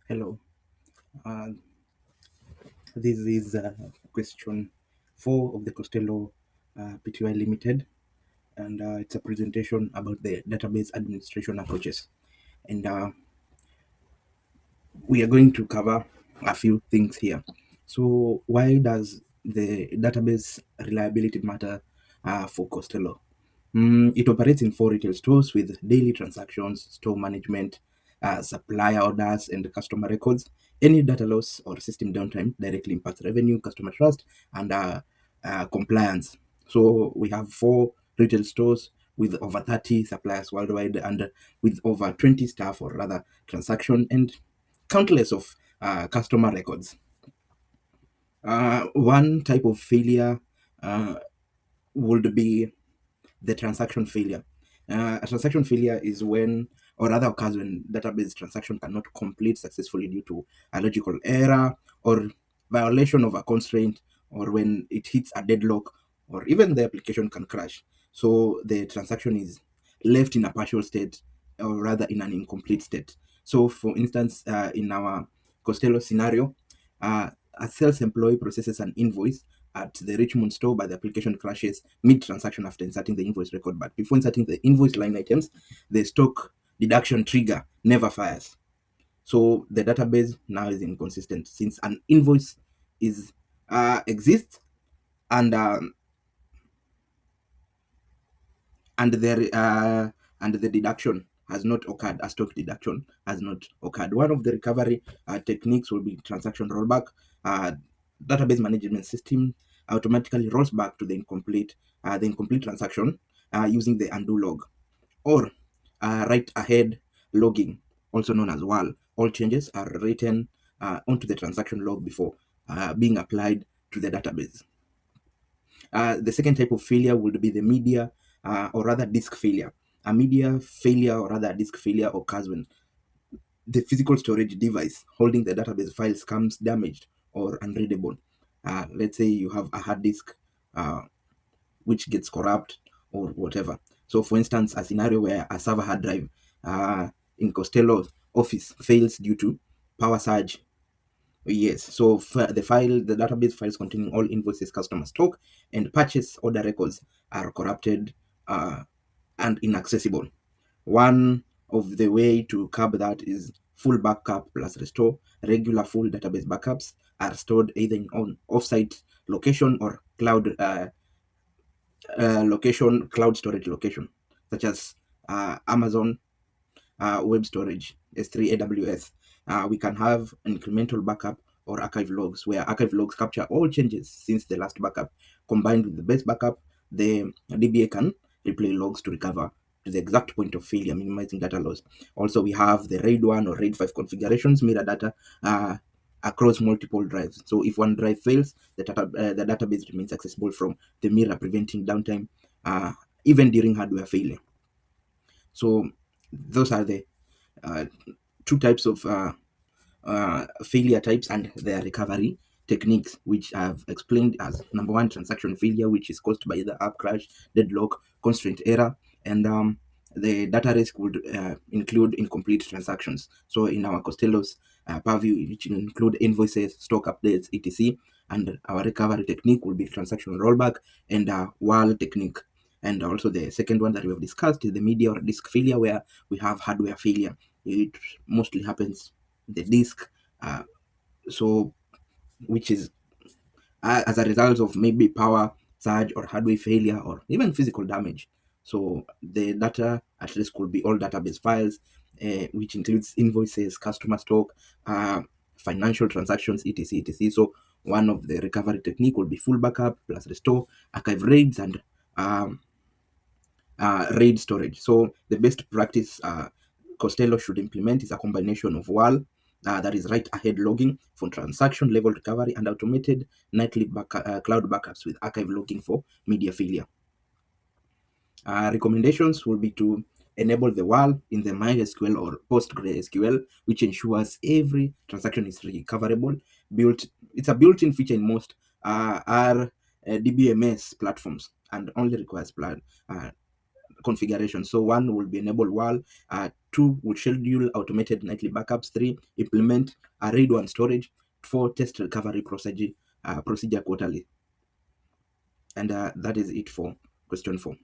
Hello. Uh, this is question 4 of the Costello PTY Limited, and it's a presentation about the database administration approaches. And we are going to cover a few things here. So, why does the database reliability matter for Costello? It operates in 4 retail stores with daily transactions, store management, supplier orders, and customer records. Any data loss or system downtime directly impacts revenue, customer trust, and compliance. So we have 4 retail stores with over 30 suppliers worldwide and with over 20 staff, or rather transaction, and countless of customer records. One type of failure uh, would be the transaction failure. A transaction failure is when, or rather occurs when, database transaction cannot complete successfully due to a logical error or violation of a constraint, or when it hits a deadlock, or even the application can crash. So the transaction is left in a partial state, or rather in an incomplete state. So, for instance, in our Costello scenario, a sales employee processes an invoice at the Richmond store, but the application crashes mid-transaction after inserting the invoice record. But before inserting the invoice line items, the stock deduction trigger never fires. So the database now is inconsistent since an invoice is exists, and and there and the deduction has not occurred. A stock deduction has not occurred. One of the recovery techniques will be transaction rollback. Uh, Database management system automatically rolls back to the incomplete transaction using the undo log, or write ahead logging, also known as WAL. All changes are written onto the transaction log before being applied to the database. The second type of failure would be the media or rather disk failure. A media failure, or rather disk failure, occurs when the physical storage device holding the database files comes damaged or unreadable. Let's say you have a hard disk uh, which gets corrupt or whatever. So, for instance, a scenario where a server hard drive in Costello office fails due to power surge. Yes, so the database files containing all invoices, customer stock, and purchase order records are corrupted uh, and inaccessible. One of the way to curb that is full backup plus restore. Regular full database backups are stored either in on offsite location or cloud storage location, such as Amazon web storage, S3, AWS. We can have an incremental backup or archive logs, where archive logs capture all changes since the last backup. Combined with the base backup, the DBA can replay logs to recover to the exact point of failure, minimizing data loss. Also, we have the RAID 1 or RAID 5 configurations, mirror data across multiple drives. So if one drive fails, the database remains accessible from the mirror, preventing downtime even during hardware failure. So those are the uh, 2 types of failure types and their recovery techniques, which I've explained as: number one, transaction failure, which is caused by the app crash, deadlock, constraint error, and the data risk would include incomplete transactions. So in our Costello's purview, which include invoices, stock updates, etc. And our recovery technique will be transaction rollback and WAL technique. And also the second one that we have discussed is the media or disk failure, where we have hardware failure. It mostly happens the disk, uh, so which is as a result of maybe power surge or hardware failure or even physical damage. So the data at risk could be all database files, which includes invoices, customer stock, financial transactions, etc, etc. So one of the recovery technique will be full backup plus restore, archive raids, and um, RAID storage. So the best practice Costello should implement is a combination of WAL, that is write ahead logging for transaction level recovery, and automated nightly cloud backups with archive logging for media failure. Recommendations will be to enable the WAL in the MySQL or PostgreSQL, which ensures every transaction is recoverable. It's a built-in feature in most R DBMS platforms, and only requires configuration. So 1 will be enable WAL, 2 will schedule automated nightly backups, 3 implement a RAID 1 storage, 4 test recovery procedure quarterly. And that is it for question 4.